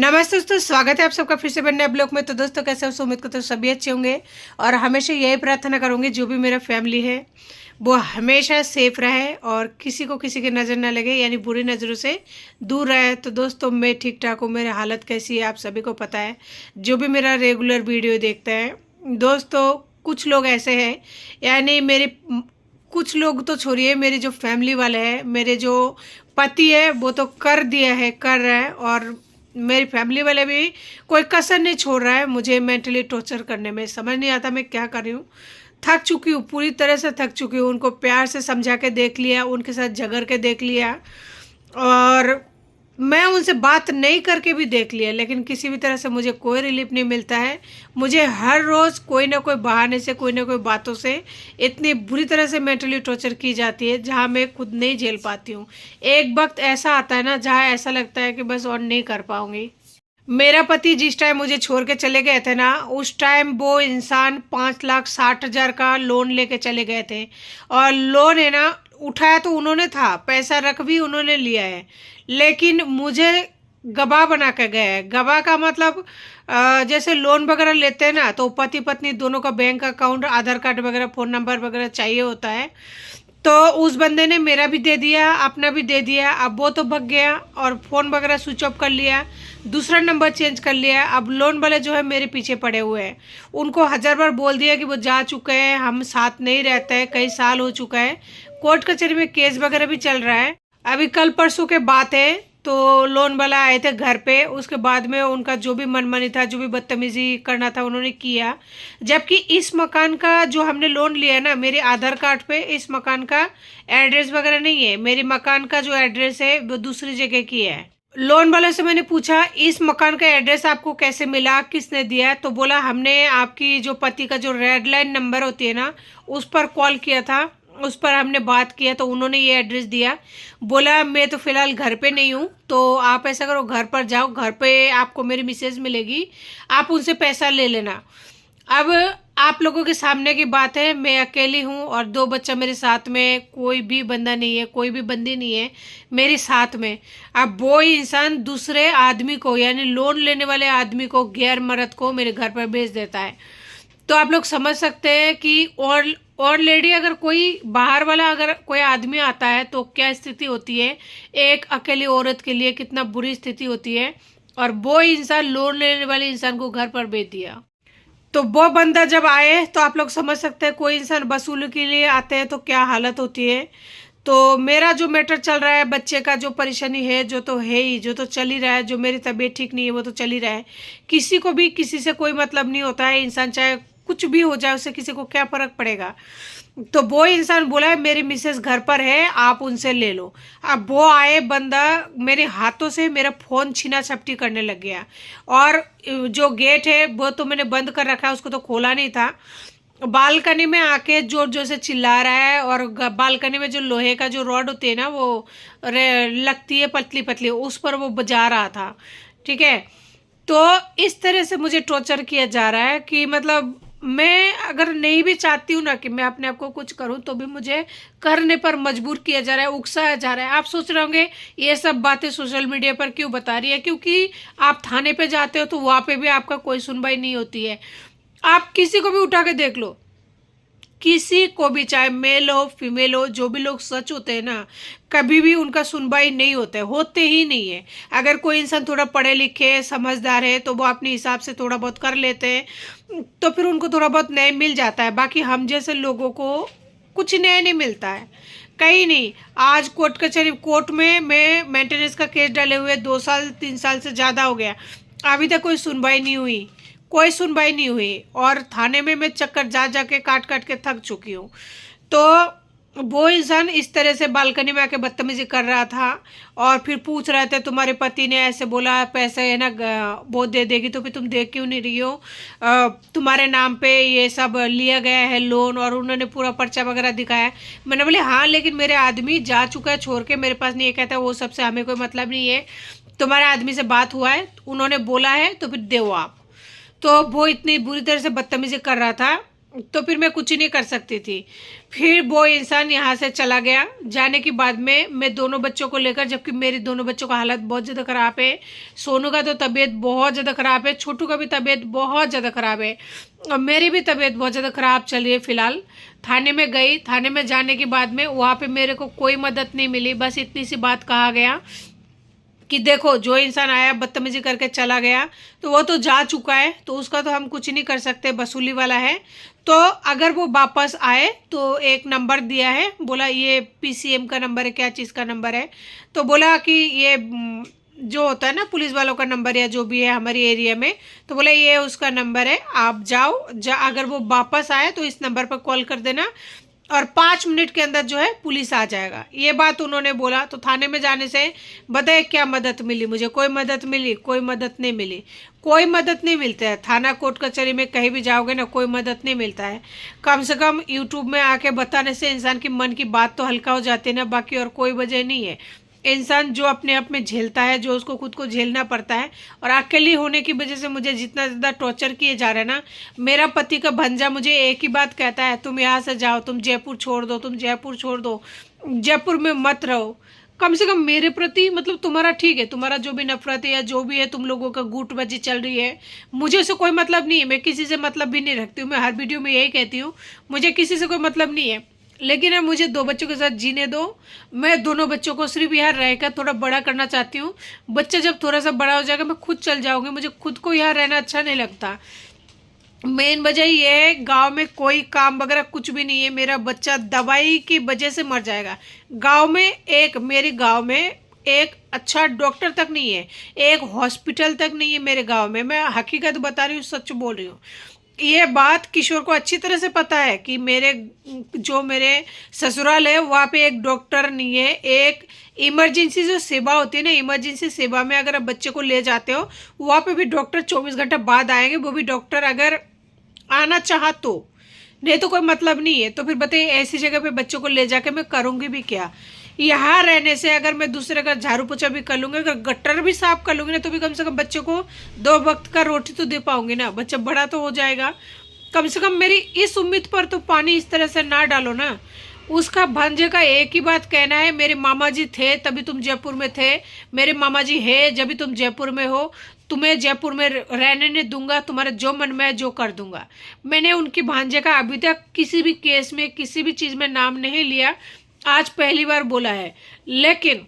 नमस्ते दोस्तों, स्वागत है आप सबका फिर से नए ब्लॉग में। तो दोस्तों कैसे हो? उम्मीद करते हो सभी अच्छे होंगे और हमेशा यही प्रार्थना करूँगी जो भी मेरा फैमिली है वो हमेशा सेफ रहे और किसी को किसी की नज़र ना लगे, यानी बुरी नज़रों से दूर रहे। तो दोस्तों मैं ठीक ठाक हूँ। मेरी हालत कैसी है आप सभी को पता है, जो भी मेरा रेगुलर वीडियो देखते हैं। दोस्तों कुछ लोग ऐसे हैं, यानी मेरे कुछ लोग तो छोड़िए, मेरी जो फैमिली वाले हैं, मेरे जो पति है वो तो कर दिया है, कर रहा है, और मेरी फैमिली वाले भी कोई कसर नहीं छोड़ रहा है मुझे मेंटली टॉर्चर करने में। समझ नहीं आता मैं क्या कर रही हूँ। थक चुकी हूँ, पूरी तरह से थक चुकी हूँ। उनको प्यार से समझा के देख लिया, उनके साथ झगड़ के देख लिया, और मैं उनसे बात नहीं करके भी देख लिया, लेकिन किसी भी तरह से मुझे कोई रिलीफ नहीं मिलता है। मुझे हर रोज़ कोई ना कोई बहाने से, कोई ना कोई बातों से इतनी बुरी तरह से मेंटली टॉर्चर की जाती है जहाँ मैं खुद नहीं झेल पाती हूँ। एक वक्त ऐसा आता है ना जहाँ ऐसा लगता है कि बस और नहीं कर पाऊँगी। मेरा पति जिस टाइम मुझे छोड़ के चले गए थे ना, उस टाइम वो इंसान 5,60,000 का लोन लेके चले गए थे। और लोन है ना, उठाया तो उन्होंने था, पैसा रख भी उन्होंने लिया है, लेकिन मुझे गवाह बना के गए हैं। गवाह का मतलब जैसे लोन वगैरह लेते हैं ना, तो पति पत्नी दोनों का बैंक अकाउंट, आधार कार्ड वगैरह, फ़ोन नंबर वगैरह चाहिए होता है। तो उस बंदे ने मेरा भी दे दिया, अपना भी दे दिया। अब वो तो भग गया और फ़ोन वगैरह स्विच ऑफ कर लिया, दूसरा नंबर चेंज कर लिया। अब लोन वाले जो है मेरे पीछे पड़े हुए हैं। उनको 1000 बार बोल दिया कि वो जा चुके हैं, हम साथ नहीं रहते हैं, कई साल हो चुका है। कोर्ट कचहरी में केस वगैरह भी चल रहा है। अभी कल परसों के बात है, तो लोन वाला आए थे घर पे। उसके बाद में उनका जो भी मनमानी था, जो भी बदतमीजी करना था उन्होंने किया। जबकि इस मकान का जो हमने लोन लिया है ना, मेरे आधार कार्ड पे इस मकान का एड्रेस वगैरह नहीं है। मेरे मकान का जो एड्रेस है वो दूसरी जगह की है। लोन वाले से मैंने पूछा इस मकान का एड्रेस आपको कैसे मिला, किसने दिया? तो बोला हमने आपकी जो पति का जो रेड लाइन नंबर होती है ना, उस पर कॉल किया था, उस पर हमने बात किया, तो उन्होंने ये एड्रेस दिया। बोला मैं तो फ़िलहाल घर पे नहीं हूँ, तो आप ऐसा करो घर पर जाओ, घर पे आपको मेरी मिसेज मिलेगी, आप उनसे पैसा ले लेना। अब आप लोगों के सामने की बात है, मैं अकेली हूँ और 2 बच्चा मेरे साथ में, कोई भी बंदा नहीं है, कोई भी बंदी नहीं है मेरे साथ में। अब वो इंसान दूसरे आदमी को, यानी लोन लेने वाले आदमी को, गैर मर्द को मेरे घर पर भेज देता है। तो आप लोग समझ सकते हैं कि और लेडी अगर कोई बाहर वाला अगर कोई आदमी आता है तो क्या स्थिति होती है, एक अकेली औरत के लिए कितना बुरी स्थिति होती है। और वो इंसान लोन लेने वाले इंसान को घर पर भेज दिया। तो वो बंदा जब आए तो आप लोग समझ सकते हैं, कोई इंसान वसूली के लिए आते हैं तो क्या हालत होती है। तो मेरा जो मैटर चल रहा है, बच्चे का जो परेशानी है, जो तो है ही, जो तो चल ही रहा है, जो मेरी तबीयत ठीक नहीं है वो तो चल ही रहा है। किसी को भी किसी से कोई मतलब नहीं होता है। इंसान चाहे कुछ भी हो जाए, उससे किसी को क्या फ़र्क पड़ेगा। तो वो इंसान बोला है मेरी मिसेस घर पर है, आप उनसे ले लो। अब वो आए बंदा, मेरे हाथों से मेरा फ़ोन छीना झपटी करने लग गया। और जो गेट है वो तो मैंने बंद कर रखा है, उसको तो खोला नहीं था। बालकनी में आके जोर जोर से चिल्ला रहा है, और बालकनी में जो लोहे का जो रॉड होती है ना, वो लगती है पतली पतली, उस पर वो बजा रहा था। ठीक है, तो इस तरह से मुझे टॉर्चर किया जा रहा है कि मतलब मैं अगर नहीं भी चाहती हूँ ना कि मैं अपने आप को कुछ करूँ, तो भी मुझे करने पर मजबूर किया जा रहा है, उकसाया जा रहा है। आप सोच रहे होंगे ये सब बातें सोशल मीडिया पर क्यों बता रही है, क्योंकि आप थाने पे जाते हो तो वहाँ पे भी आपका कोई सुनवाई नहीं होती है। आप किसी को भी उठा के देख लो, किसी को भी, चाहे मेल हो फीमेल हो, जो भी लोग सच होते हैं ना, कभी भी उनका सुनवाई नहीं होता है, होते ही नहीं है। अगर कोई इंसान थोड़ा पढ़े लिखे समझदार है तो वो अपने हिसाब से थोड़ा बहुत कर लेते हैं, तो फिर उनको थोड़ा बहुत न्याय मिल जाता है। बाकी हम जैसे लोगों को कुछ न्याय नहीं मिलता है, कहीं नहीं। आज कोर्ट कचहरी, कोर्ट में मैं मेंटेनेंस का केस डाले हुए 2 साल 3 साल से ज़्यादा हो गया, अभी तक कोई सुनवाई नहीं हुई, कोई सुनवाई नहीं हुई। और थाने में मैं चक्कर जा जा के काट काट के थक चुकी हूँ। तो वो इंसान इस तरह से बालकनी में आके बदतमीजी कर रहा था, और फिर पूछ रहे थे तुम्हारे पति ने ऐसे बोला, पैसे है ना वो दे देगी, तो फिर तुम दे क्यों नहीं रही हो, तुम्हारे नाम पे ये सब लिया गया है लोन। और उन्होंने पूरा पर्चा वगैरह दिखाया। मैंने बोले हाँ, लेकिन मेरे आदमी जा चुका है छोड़ के, मेरे पास नहीं है। कहता है वो सबसे हमें कोई मतलब नहीं है, तुम्हारे आदमी से बात हुआ है, उन्होंने बोला है तो फिर दो आप। तो वो इतनी बुरी तरह से बदतमीजी कर रहा था तो फिर मैं कुछ नहीं कर सकती थी। फिर वो इंसान यहाँ से चला गया। जाने के बाद में मैं दोनों बच्चों को लेकर, जबकि मेरी दोनों बच्चों का हालत बहुत ज़्यादा ख़राब है। सोनू का तो तबीयत बहुत ज़्यादा ख़राब है, छोटू का भी तबीयत बहुत ज़्यादा ख़राब है, और मेरी भी तबीयत बहुत ज़्यादा ख़राब चल रही है फ़िलहाल। थाने में गई। थाने में जाने के बाद में वहाँ पे मेरे को कोई मदद नहीं मिली। बस इतनी सी बात कहा गया कि देखो, जो इंसान आया बदतमीजी करके चला गया तो वो तो जा चुका है, तो उसका तो हम कुछ नहीं कर सकते, वसूली वाला है। तो अगर वो वापस आए तो एक नंबर दिया है, बोला ये पीसीएम का नंबर है, क्या चीज़ का नंबर है, तो बोला कि ये जो होता है ना पुलिस वालों का नंबर या जो भी है हमारी एरिया में, तो बोला ये उसका नंबर है, आप जाओ। अगर वो वापस आए तो इस नंबर पर कॉल कर देना और 5 मिनट के अंदर जो है पुलिस आ जाएगा। ये बात उन्होंने बोला। तो थाने में जाने से बताए क्या मदद मिली मुझे? कोई मदद मिली? कोई मदद नहीं मिली। कोई मदद नहीं मिलता है थाना कोर्ट कचहरी में, कहीं भी जाओगे ना कोई मदद नहीं मिलता है। कम से कम यूट्यूब में आके बताने से इंसान की मन की बात तो हल्का हो जाती है ना, बाकी और कोई वजह नहीं है। इंसान जो अपने आप में झेलता है, जो उसको खुद को झेलना पड़ता है। और अकेली होने की वजह से मुझे जितना ज़्यादा टॉर्चर किए जा रहे हैं ना, मेरा पति का भंजा मुझे एक ही बात कहता है, तुम यहाँ से जाओ, तुम जयपुर छोड़ दो, तुम जयपुर छोड़ दो, जयपुर में मत रहो। कम से कम मेरे प्रति मतलब तुम्हारा ठीक है, तुम्हारा जो भी नफरत है या जो भी है, तुम लोगों का गुटबाजी चल रही है, मुझे उससे कोई मतलब नहीं है। मैं किसी से मतलब भी नहीं रखती हूँ। मैं हर वीडियो में यही कहती हूँ, मुझे किसी से कोई मतलब नहीं है। लेकिन अब मुझे 2 बच्चों के साथ जीने दो। मैं दोनों बच्चों को सिर्फ यहाँ रहकर थोड़ा बड़ा करना चाहती हूँ। बच्चा जब थोड़ा सा बड़ा हो जाएगा मैं खुद चल जाऊँगी। मुझे खुद को यहाँ रहना अच्छा नहीं लगता। मेन वजह ये है, गांव में कोई काम वगैरह कुछ भी नहीं है। मेरा बच्चा दवाई की वजह से मर जाएगा। गांव में मेरे गांव में एक अच्छा डॉक्टर तक नहीं है, एक हॉस्पिटल तक नहीं है मेरे गांव में। मैं हकीकत बता रही हूँ, सच बोल रही हूँ। ये बात किशोर को अच्छी तरह से पता है कि मेरे ससुराल है वहाँ पे एक डॉक्टर नहीं है। एक इमरजेंसी जो सेवा होती है ना, इमरजेंसी सेवा में अगर आप बच्चे को ले जाते हो, वहाँ पे भी डॉक्टर 24 घंटे बाद आएंगे। वो भी डॉक्टर अगर आना चाहा तो, नहीं तो कोई मतलब नहीं है। तो फिर बताइए, ऐसी जगह पे बच्चों को ले जाके मैं करूँगी भी क्या? यहाँ रहने से अगर मैं दूसरे का झाड़ू पोछा भी कर लूँगी, अगर गट्टर भी साफ कर लूँगी ना, तो भी कम से कम बच्चों को 2 वक्त का रोटी तो दे पाऊंगी ना। बच्चा बड़ा तो हो जाएगा। कम से कम मेरी इस उम्मीद पर तो पानी इस तरह से ना डालो ना। उसका भांजे का एक ही बात कहना है, मेरे मामा जी थे तभी तुम जयपुर में थे, मेरे मामा जी है जब भी तुम जयपुर में हो, तुम्हें जयपुर में रहने नहीं दूंगा, तुम्हारे जो मन में है जो कर दूंगा। मैंने उनकी भांजे का अभी तक किसी भी केस में किसी भी चीज़ में नाम नहीं लिया, आज पहली बार बोला है। लेकिन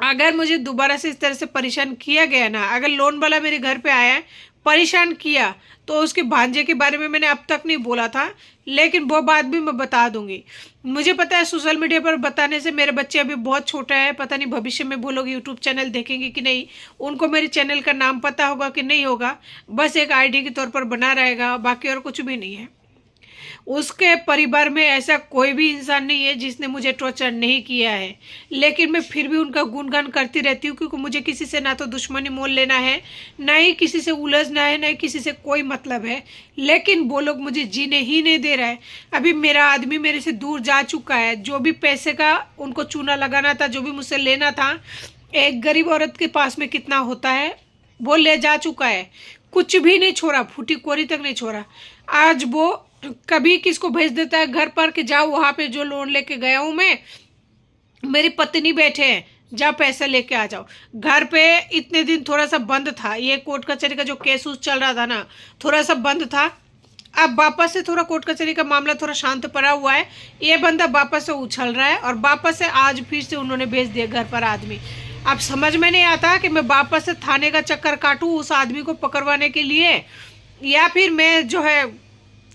अगर मुझे दोबारा से इस तरह से परेशान किया गया ना, अगर लोन वाला मेरे घर पे आया परेशान किया, तो उसके भांजे के बारे में मैंने अब तक नहीं बोला था, लेकिन वो बात भी मैं बता दूंगी। मुझे पता है सोशल मीडिया पर बताने से मेरे बच्चे अभी बहुत छोटा है, पता नहीं भविष्य में वो लोग यूट्यूब चैनल देखेंगे कि नहीं, उनको मेरे चैनल का नाम पता होगा कि नहीं होगा, बस एक आईडी के तौर पर बना रहेगा, बाकी और कुछ भी नहीं है। उसके परिवार में ऐसा कोई भी इंसान नहीं है जिसने मुझे टॉर्चर नहीं किया है, लेकिन मैं फिर भी उनका गुणगान करती रहती हूँ, क्योंकि मुझे किसी से ना तो दुश्मनी मोल लेना है, ना ही किसी से उलझना है, ना ही किसी से कोई मतलब है। लेकिन वो लोग मुझे जीने ही नहीं दे रहा है। अभी मेरा आदमी मेरे से दूर जा चुका है। जो भी पैसे का उनको चूना लगाना था, जो भी मुझसे लेना था, एक गरीब औरत के पास में कितना होता है वो ले जा चुका है। कुछ भी नहीं छोड़ा, फूटी कोरी तक नहीं छोड़ा। आज वो कभी किसको भेज देता है घर पर कि जाओ वहाँ पे जो लोन लेके गया हूँ मैं, मेरी पत्नी बैठे हैं, जा पैसा लेके आ जाओ। घर पे इतने दिन थोड़ा सा बंद था, ये कोर्ट कचहरी का जो केस उस चल रहा था ना, थोड़ा सा बंद था। अब वापस से थोड़ा कोर्ट कचहरी का मामला थोड़ा शांत पड़ा हुआ है। ये बंदा वापस से उछल रहा है और वापस से आज फिर से उन्होंने भेज दिया घर पर आदमी। अब समझ में नहीं आता कि मैं वापस से थाने का चक्कर काटूँ उस आदमी को पकड़वाने के लिए, या फिर मैं जो है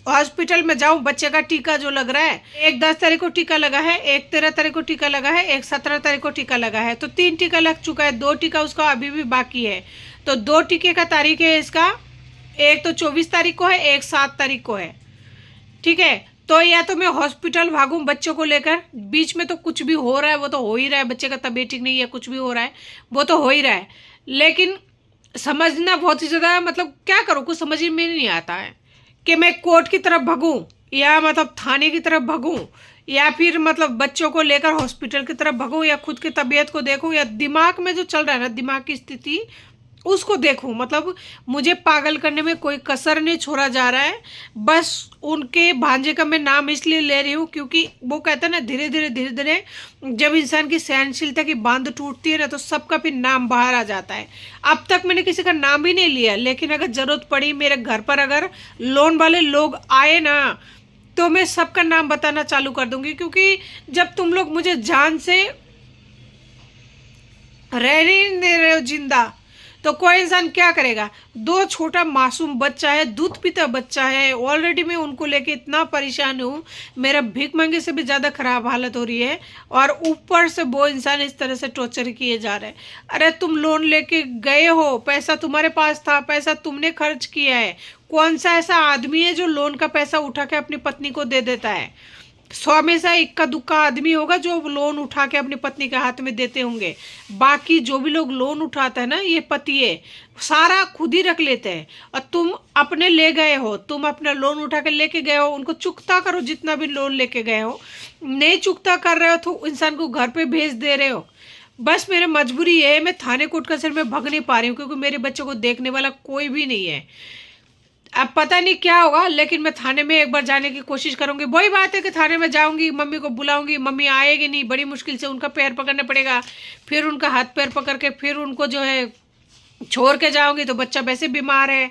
हॉस्पिटल में जाऊं। बच्चे का टीका जो लग रहा है, एक 10 तारीख को टीका लगा है, एक 13 तारीख को टीका लगा है, एक 17 तारीख को टीका लगा है, तो 3 टीका लग चुका है। 2 टीका उसका अभी भी बाकी है। तो 2 टीके का तारीख है इसका, एक तो 24 तारीख को है, एक 7 तारीख को है। ठीक है, तो या तो मैं हॉस्पिटल भागूं बच्चों को लेकर, बीच में तो कुछ भी हो रहा है, वो तो हो ही रहा है, बच्चे का तबीयत ठीक नहीं है, कुछ भी हो रहा है, वो तो हो ही रहा है। लेकिन समझना बहुत ही ज़्यादा, मतलब क्या करूँ, कुछ समझ में नहीं आता है कि मैं कोर्ट की तरफ भागूं या मतलब थाने की तरफ भागूं, या फिर मतलब बच्चों को लेकर हॉस्पिटल की तरफ भागूं, या खुद की तबीयत को देखूं, या दिमाग में जो चल रहा है ना, दिमाग की स्थिति उसको देखूं। मतलब मुझे पागल करने में कोई कसर नहीं छोड़ा जा रहा है। बस उनके भांजे का मैं नाम इसलिए ले रही हूँ क्योंकि वो कहते हैं ना, धीरे धीरे जब इंसान की सहनशीलता की बांध टूटती है ना, तो सबका फिर नाम बाहर आ जाता है। अब तक मैंने किसी का नाम ही नहीं लिया, लेकिन अगर जरूरत पड़ी, मेरे घर पर अगर लोन वाले लोग आए ना, तो मैं सबका नाम बताना चालू कर दूंगी। क्योंकि जब तुम लोग मुझे जान से रहने ही नहीं दे रहे हो जिंदा, तो कोई इंसान क्या करेगा। दो छोटा मासूम बच्चा है, दूध पीता बच्चा है, ऑलरेडी मैं उनको लेके इतना परेशान हूँ, मेरा भीख मांगे से भी ज़्यादा खराब हालत हो रही है, और ऊपर से वो इंसान इस तरह से टॉर्चर किए जा रहे हैं। अरे तुम लोन लेके गए हो, पैसा तुम्हारे पास था, पैसा तुमने खर्च किया है। कौन सा ऐसा आदमी है जो लोन का पैसा उठा के अपनी पत्नी को दे देता है? 100 में से इक्का दुक्का आदमी होगा जो लोन उठा के अपनी पत्नी के हाथ में देते होंगे। बाकी जो भी लोग लोन उठाते हैं ना, ये पतिए सारा खुद ही रख लेते हैं। और तुम अपने ले गए हो, तुम अपना लोन उठा के लेके गए हो, उनको चुकता करो। जितना भी लोन लेके गए हो, नहीं चुकता कर रहे हो तो इंसान को घर पे भेज दे रहे हो। बस मेरी मजबूरी है, मैं थाने कोर्ट कचहरी में भग नहीं पा रही हूँ क्योंकि मेरे बच्चों को देखने वाला कोई भी नहीं है। अब पता नहीं क्या होगा, लेकिन मैं थाने में एक बार जाने की कोशिश करूंगी। वही बात है कि थाने में जाऊंगी, मम्मी को बुलाऊंगी, मम्मी आएगी नहीं, बड़ी मुश्किल से उनका पैर पकड़ना पड़ेगा, फिर उनका हाथ पैर पकड़ के फिर उनको जो है छोड़ के जाऊंगी, तो बच्चा वैसे बीमार है।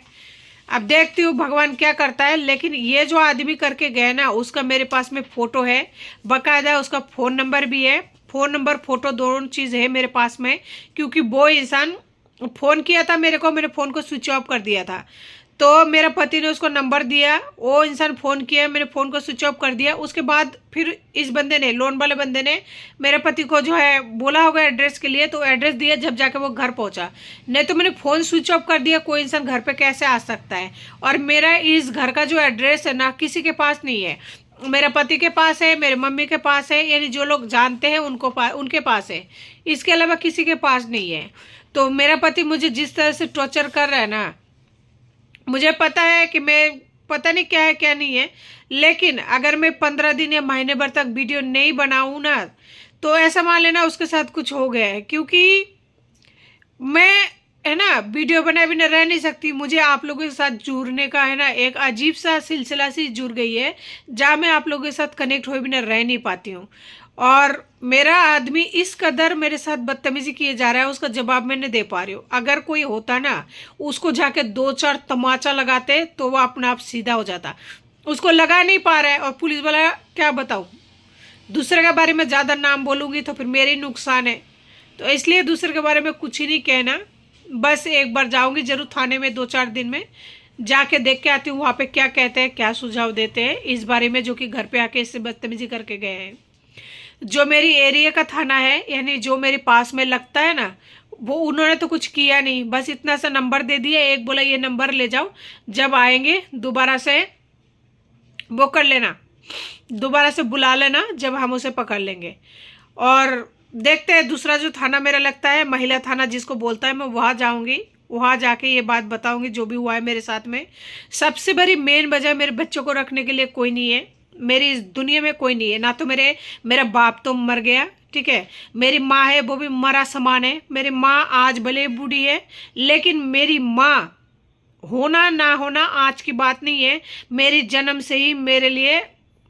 अब देखती हूँ भगवान क्या करता है। लेकिन ये जो आदमी करके गए ना, उसका मेरे पास में फ़ोटो है, बाकायदा उसका फ़ोन नंबर भी है। फ़ोन नंबर फ़ोटो दोनों चीज़ है मेरे पास में, क्योंकि वो इंसान फ़ोन किया था मेरे को, मेरे फ़ोन को स्विच ऑफ कर दिया था, तो मेरा पति ने उसको नंबर दिया, वो इंसान फ़ोन किया, मेरे फ़ोन को स्विच ऑफ कर दिया। उसके बाद फिर इस बंदे ने, लोन वाले बंदे ने मेरे पति को जो है बोला होगा एड्रेस के लिए, तो एड्रेस दिया, जब जाके वो घर पहुंचा। नहीं तो मैंने फ़ोन स्विच ऑफ कर दिया, कोई इंसान घर पे कैसे आ सकता है। और मेरा इस घर का जो एड्रेस है ना, किसी के पास नहीं है, मेरे पति के पास है, मेरे मम्मी के पास है, यानी जो लोग जानते हैं उनके पास है, इसके अलावा किसी के पास नहीं है। तो मेरा पति मुझे जिस तरह से टॉर्चर कर रहा है ना, मुझे पता है कि मैं पता नहीं क्या है क्या नहीं है, लेकिन अगर मैं 15 दिन या महीने भर तक वीडियो नहीं बनाऊँ ना, तो ऐसा मान लेना उसके साथ कुछ हो गया है। क्योंकि मैं है ना वीडियो बनाए बिना रह नहीं सकती। मुझे आप लोगों के साथ जुड़ने का है ना, एक अजीब सा सिलसिला सी जुड़ गई है, जहाँ मैं आप लोगों के साथ कनेक्ट हुए बिना रह नहीं पाती हूँ। और मेरा आदमी इस कदर मेरे साथ बदतमीजी किए जा रहा है, उसका जवाब मैं नहीं दे पा रही हूँ। अगर कोई होता ना, उसको जाके 2-4 तमाचा लगाते तो वो अपने आप सीधा हो जाता, उसको लगा नहीं पा रहा है। और पुलिस वाला क्या बताऊँ, दूसरे के बारे में ज़्यादा नाम बोलूँगी तो फिर मेरे ही नुकसान है, तो इसलिए दूसरे के बारे में कुछ ही नहीं कहना। बस एक बार जाऊँगी जरूर थाने में, 2-4 दिन में जाके देख के आती हूँ वहाँ पे क्या कहते हैं, क्या सुझाव देते हैं इस बारे में, जो कि घर पे आके इससे बदतमीजी करके गए हैं। जो मेरी एरिया का थाना है, यानी जो मेरे पास में लगता है ना, वो उन्होंने तो कुछ किया नहीं, बस इतना सा नंबर दे दिया, एक बोला ये नंबर ले जाओ, जब आएंगे दोबारा से वो कर लेना, दोबारा से बुला लेना, जब हम उसे पकड़ लेंगे। और देखते हैं दूसरा जो थाना मेरा लगता है, महिला थाना जिसको बोलता है, मैं वहाँ जाऊँगी, वहाँ जाके ये बात बताऊँगी जो भी हुआ है मेरे साथ में। सबसे बड़ी मेन वजह, मेरे बच्चों को रखने के लिए कोई नहीं है, मेरी इस दुनिया में कोई नहीं है। ना तो मेरा बाप तो मर गया, ठीक है, मेरी माँ है वो भी मरा समान है। मेरी माँ आज भले बूढ़ी है, लेकिन मेरी माँ होना ना होना आज की बात नहीं है, मेरी जन्म से ही मेरे लिए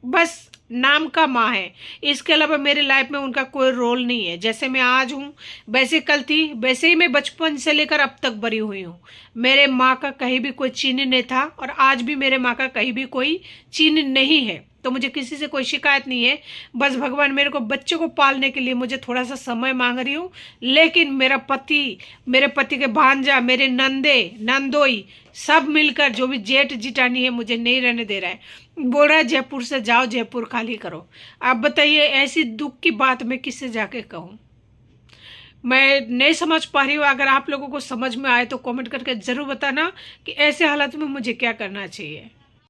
बस नाम का माँ है। इसके अलावा मेरे लाइफ में उनका कोई रोल नहीं है। जैसे मैं आज हूँ वैसे कल थी, वैसे ही मैं बचपन से लेकर अब तक बड़ी हुई हूँ। मेरे माँ का कहीं भी कोई चिन्ह नहीं था, और आज भी मेरे माँ का कहीं भी कोई चिन्ह नहीं है। तो मुझे किसी से कोई शिकायत नहीं है। बस भगवान मेरे को, बच्चों को पालने के लिए मुझे थोड़ा सा समय मांग रही हूँ, लेकिन मेरे पति के भांजा, मेरे नंदे नंदोई सब मिलकर, जो भी जेठ जिटानी है, मुझे नहीं रहने दे रहा है। बोल रहा है जयपुर से जाओ, जयपुर खाली करो। आप बताइए ऐसी दुख की बात मैं किससे जाके कहूँ? मैं नहीं समझ पा रही हूँ। अगर आप लोगों को समझ में आए तो कमेंट करके ज़रूर बताना कि ऐसे हालात में मुझे क्या करना चाहिए।